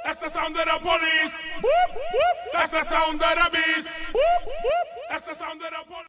That's the sound of the police. Whoop, whoop. That's the sound of the beast. Whoop, whoop. That's the sound of the police.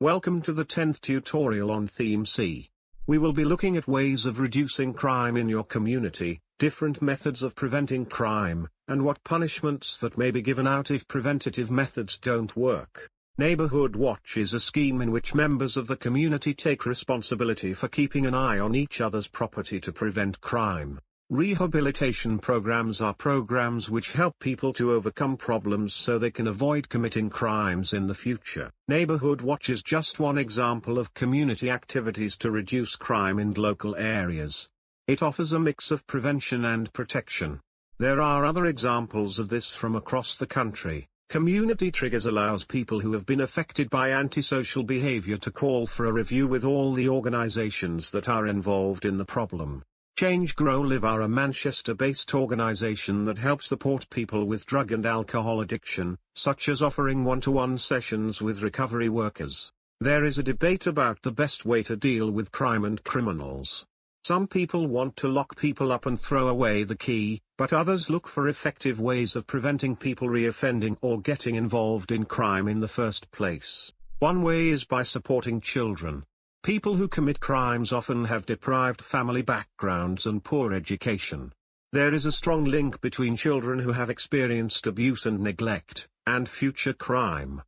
Welcome to the 10th tutorial on Theme C. We will be looking at ways of reducing crime in your community, different methods of preventing crime, and what punishments that may be given out if preventative methods don't work. Neighborhood Watch is a scheme in which members of the community take responsibility for keeping an eye on each other's property to prevent crime. Rehabilitation programs are programs which help people to overcome problems so they can avoid committing crimes in the future. Neighborhood Watch is just one example of community activities to reduce crime in local areas. It offers a mix of prevention and protection. There are other examples of this from across the country. Community Triggers allows people who have been affected by antisocial behavior to call for a review with all the organizations that are involved in the problem. Change Grow Live are a Manchester-based organization that helps support people with drug and alcohol addiction, such as offering one-to-one sessions with recovery workers. There is a debate about the best way to deal with crime and criminals. Some people want to lock people up and throw away the key, but others look for effective ways of preventing people reoffending or getting involved in crime in the first place. One way is by supporting children. People who commit crimes often have deprived family backgrounds and poor education. There is a strong link between children who have experienced abuse and neglect, and future crime.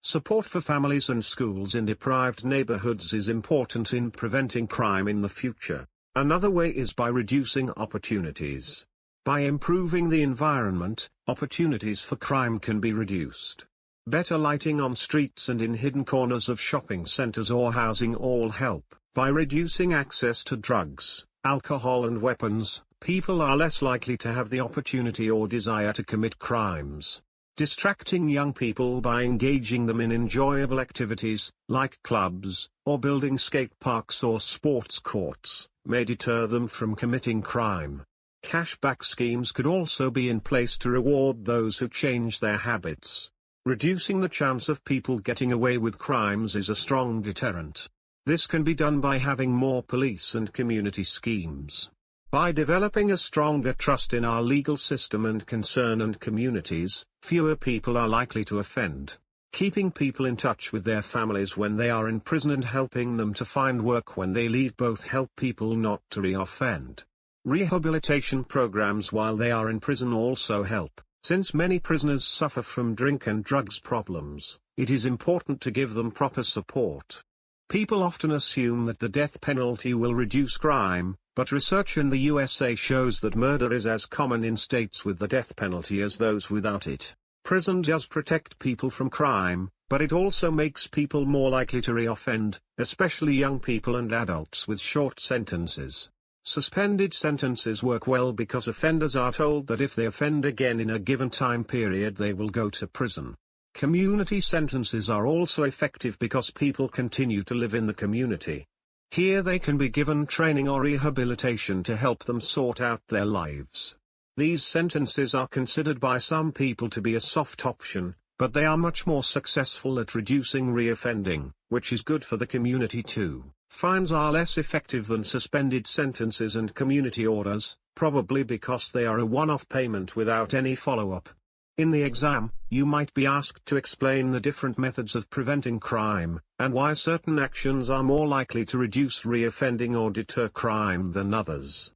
Support for families and schools in deprived neighborhoods is important in preventing crime in the future. Another way is by reducing opportunities. By improving the environment, opportunities for crime can be reduced. Better lighting on streets and in hidden corners of shopping centers or housing all help. By reducing access to drugs, alcohol and weapons, people are less likely to have the opportunity or desire to commit crimes. Distracting young people by engaging them in enjoyable activities, like clubs, or building skate parks or sports courts, may deter them from committing crime. Cashback schemes could also be in place to reward those who change their habits. Reducing the chance of people getting away with crimes is a strong deterrent. This can be done by having more police and community schemes. By developing a stronger trust in our legal system and concern and communities, fewer people are likely to offend. Keeping people in touch with their families when they are in prison and helping them to find work when they leave both help people not to reoffend. Rehabilitation programs while they are in prison also help. Since many prisoners suffer from drink and drugs problems, it is important to give them proper support. People often assume that the death penalty will reduce crime, but research in the USA shows that murder is as common in states with the death penalty as those without it. Prison does protect people from crime, but it also makes people more likely to reoffend, especially young people and adults with short sentences. Suspended sentences work well because offenders are told that if they offend again in a given time period they will go to prison. Community sentences are also effective because people continue to live in the community. Here they can be given training or rehabilitation to help them sort out their lives. These sentences are considered by some people to be a soft option, but they are much more successful at reducing reoffending, which is good for the community too. Fines are less effective than suspended sentences and community orders, probably because they are a one-off payment without any follow-up. In the exam, you might be asked to explain the different methods of preventing crime, and why certain actions are more likely to reduce reoffending or deter crime than others.